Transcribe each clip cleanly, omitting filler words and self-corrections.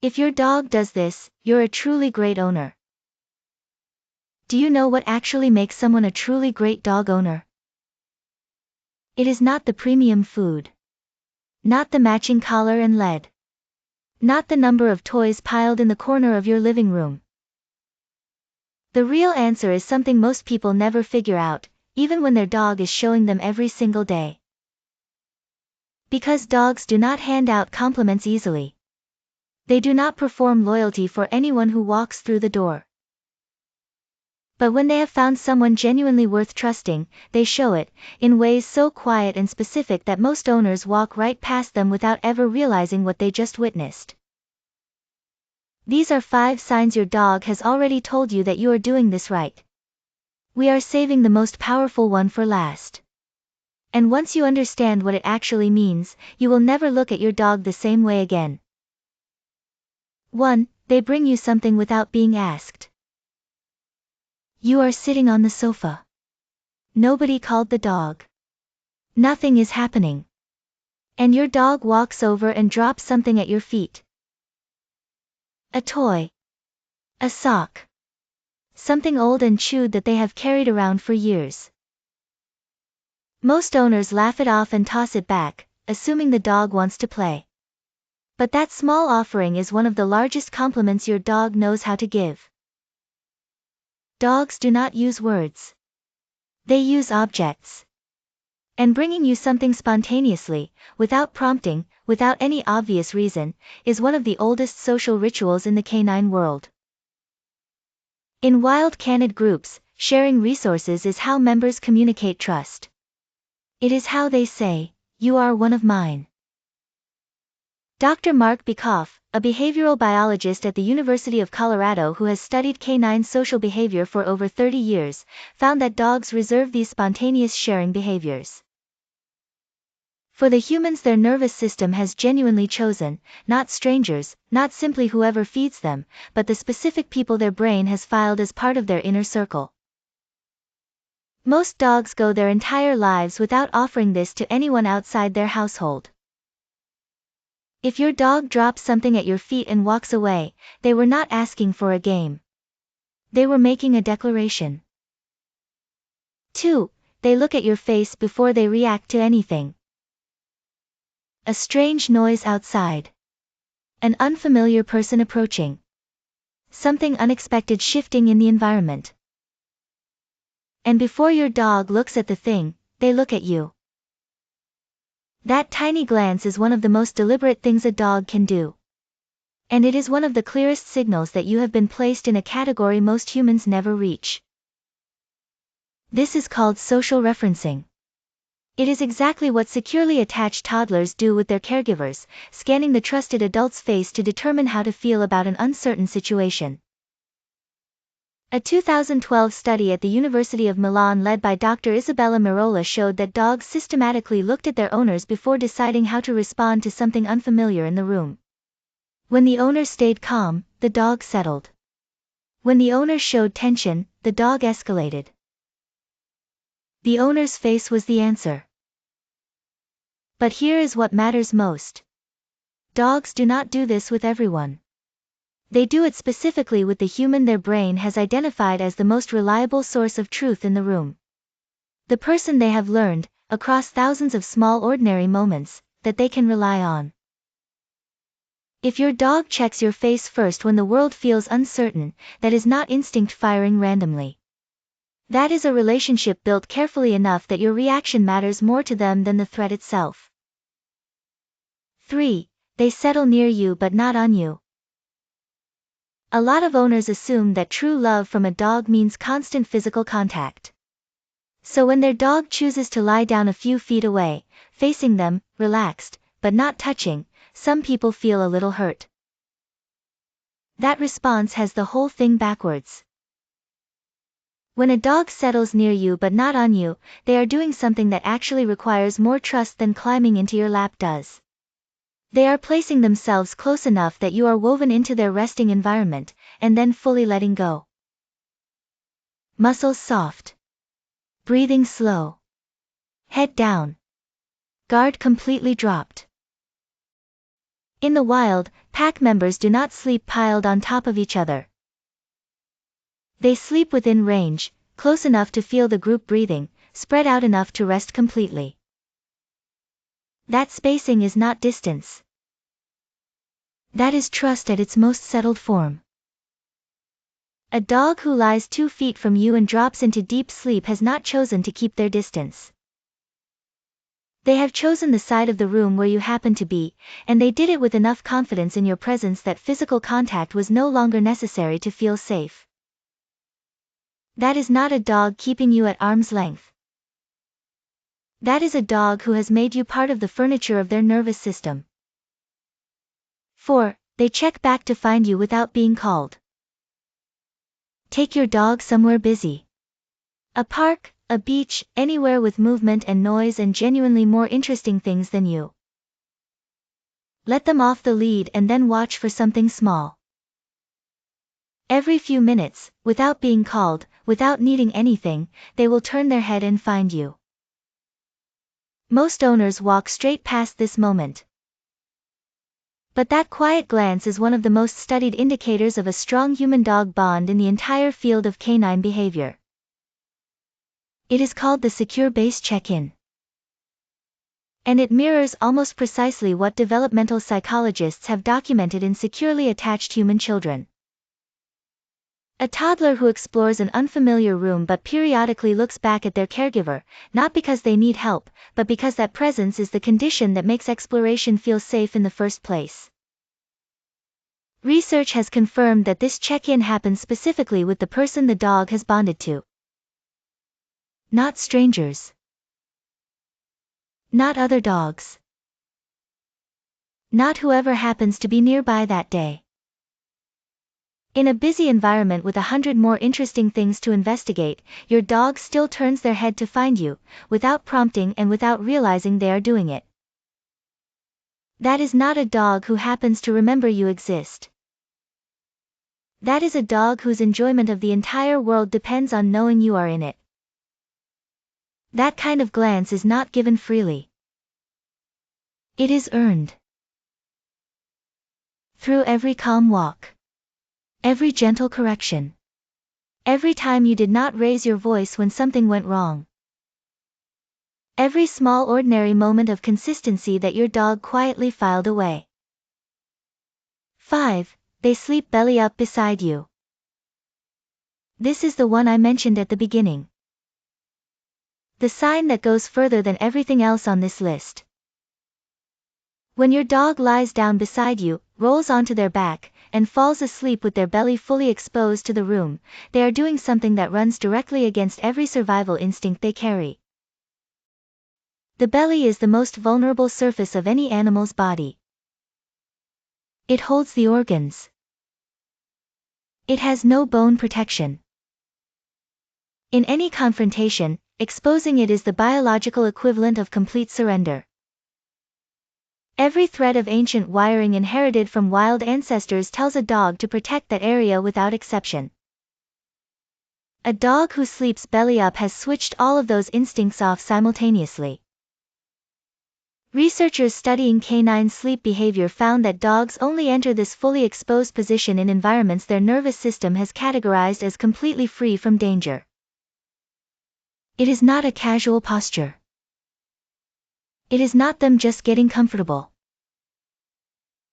If your dog does this, you're a truly great owner. Do you know what actually makes someone a truly great dog owner? It is not the premium food. Not the matching collar and lead. Not the number of toys piled in the corner of your living room. The real answer is something most people never figure out, even when their dog is showing them every single day. Because dogs do not hand out compliments easily. They do not perform loyalty for anyone who walks through the door. But when they have found someone genuinely worth trusting, they show it, in ways so quiet and specific that most owners walk right past them without ever realizing what they just witnessed. These are 5 signs your dog has already told you that you are doing this right. We are saving the most powerful one for last. And once you understand what it actually means, you will never look at your dog the same way again. 1. They bring you something without being asked. You are sitting on the sofa. Nobody called the dog. Nothing is happening. And your dog walks over and drops something at your feet. A toy. A sock. Something old and chewed that they have carried around for years. Most owners laugh it off and toss it back, assuming the dog wants to play. But that small offering is one of the largest compliments your dog knows how to give. Dogs do not use words. They use objects. And bringing you something spontaneously, without prompting, without any obvious reason, is one of the oldest social rituals in the canine world. In wild canid groups, sharing resources is how members communicate trust. It is how they say, "You are one of mine." Dr. Mark Bekoff, a behavioral biologist at the University of Colorado who has studied canine social behavior for over 30 years, found that dogs reserve these spontaneous sharing behaviors. For the humans their nervous system has genuinely chosen, not strangers, not simply whoever feeds them, but the specific people their brain has filed as part of their inner circle. Most dogs go their entire lives without offering this to anyone outside their household. If your dog drops something at your feet and walks away, they were not asking for a game. They were making a declaration. 2. They look at your face before they react to anything. A strange noise outside. An unfamiliar person approaching. Something unexpected shifting in the environment. And before your dog looks at the thing, they look at you. That tiny glance is one of the most deliberate things a dog can do. And it is one of the clearest signals that you have been placed in a category most humans never reach. This is called social referencing. It is exactly what securely attached toddlers do with their caregivers, scanning the trusted adult's face to determine how to feel about an uncertain situation. A 2012 study at the University of Milan led by Dr. Isabella Merola showed that dogs systematically looked at their owners before deciding how to respond to something unfamiliar in the room. When the owner stayed calm, the dog settled. When the owner showed tension, the dog escalated. The owner's face was the answer. But here is what matters most. Dogs do not do this with everyone. They do it specifically with the human their brain has identified as the most reliable source of truth in the room. The person they have learned, across thousands of small ordinary moments, that they can rely on. If your dog checks your face first when the world feels uncertain, that is not instinct firing randomly. That is a relationship built carefully enough that your reaction matters more to them than the threat itself. 3. They settle near you but not on you. A lot of owners assume that true love from a dog means constant physical contact. So when their dog chooses to lie down a few feet away, facing them, relaxed, but not touching, some people feel a little hurt. That response has the whole thing backwards. When a dog settles near you but not on you, they are doing something that actually requires more trust than climbing into your lap does. They are placing themselves close enough that you are woven into their resting environment, and then fully letting go. Muscles soft. Breathing slow. Head down. Guard completely dropped. In the wild, pack members do not sleep piled on top of each other. They sleep within range, close enough to feel the group breathing, spread out enough to rest completely. That spacing is not distance. That is trust at its most settled form. A dog who lies 2 feet from you and drops into deep sleep has not chosen to keep their distance. They have chosen the side of the room where you happen to be, and they did it with enough confidence in your presence that physical contact was no longer necessary to feel safe. That is not a dog keeping you at arm's length. That is a dog who has made you part of the furniture of their nervous system. 4. They check back to find you without being called. Take your dog somewhere busy. A park, a beach, anywhere with movement and noise and genuinely more interesting things than you. Let them off the lead and then watch for something small. Every few minutes, without being called, without needing anything, they will turn their head and find you. Most owners walk straight past this moment. But that quiet glance is one of the most studied indicators of a strong human-dog bond in the entire field of canine behavior. It is called the secure base check-in. And it mirrors almost precisely what developmental psychologists have documented in securely attached human children. A toddler who explores an unfamiliar room but periodically looks back at their caregiver, not because they need help, but because that presence is the condition that makes exploration feel safe in the first place. Research has confirmed that this check-in happens specifically with the person the dog has bonded to. Not strangers. Not other dogs. Not whoever happens to be nearby that day. In a busy environment with 100 more interesting things to investigate, your dog still turns their head to find you, without prompting and without realizing they are doing it. That is not a dog who happens to remember you exist. That is a dog whose enjoyment of the entire world depends on knowing you are in it. That kind of glance is not given freely. It is earned. Through every calm walk. Every gentle correction. Every time you did not raise your voice when something went wrong. Every small ordinary moment of consistency that your dog quietly filed away. 5. They sleep belly up beside you. This is the one I mentioned at the beginning. The sign that goes further than everything else on this list. When your dog lies down beside you, rolls onto their back, and falls asleep with their belly fully exposed to the room, they are doing something that runs directly against every survival instinct they carry. The belly is the most vulnerable surface of any animal's body. It holds the organs. It has no bone protection. In any confrontation, exposing it is the biological equivalent of complete surrender. Every thread of ancient wiring inherited from wild ancestors tells a dog to protect that area without exception. A dog who sleeps belly up has switched all of those instincts off simultaneously. Researchers studying canine sleep behavior found that dogs only enter this fully exposed position in environments their nervous system has categorized as completely free from danger. It is not a casual posture. It is not them just getting comfortable.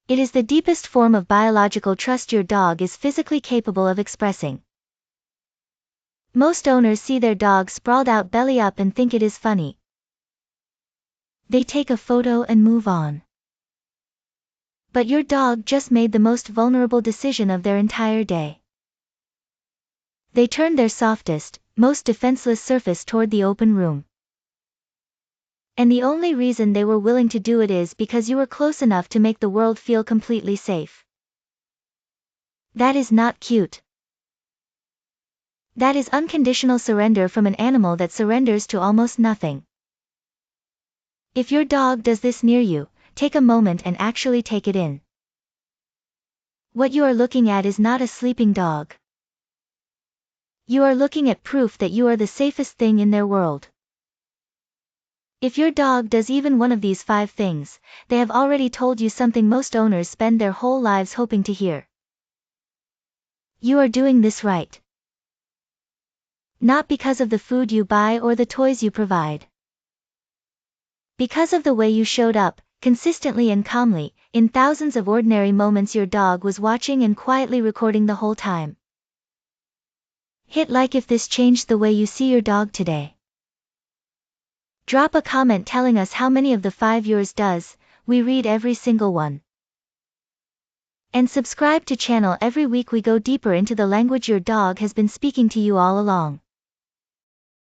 It is the deepest form of biological trust your dog is physically capable of expressing. Most owners see their dog sprawled out belly up and think it is funny. They take a photo and move on. But your dog just made the most vulnerable decision of their entire day. They turned their softest, most defenseless surface toward the open room. And the only reason they were willing to do it is because you were close enough to make the world feel completely safe. That is not cute. That is unconditional surrender from an animal that surrenders to almost nothing. If your dog does this near you, take a moment and actually take it in. What you are looking at is not a sleeping dog. You are looking at proof that you are the safest thing in their world. If your dog does even one of these 5 things, they have already told you something most owners spend their whole lives hoping to hear. You are doing this right. Not because of the food you buy or the toys you provide. Because of the way you showed up, consistently and calmly, in thousands of ordinary moments your dog was watching and quietly recording the whole time. Hit like if this changed the way you see your dog today. Drop a comment telling us how many of the 5 yours does, we read every single one. And subscribe to channel. Every week we go deeper into the language your dog has been speaking to you all along.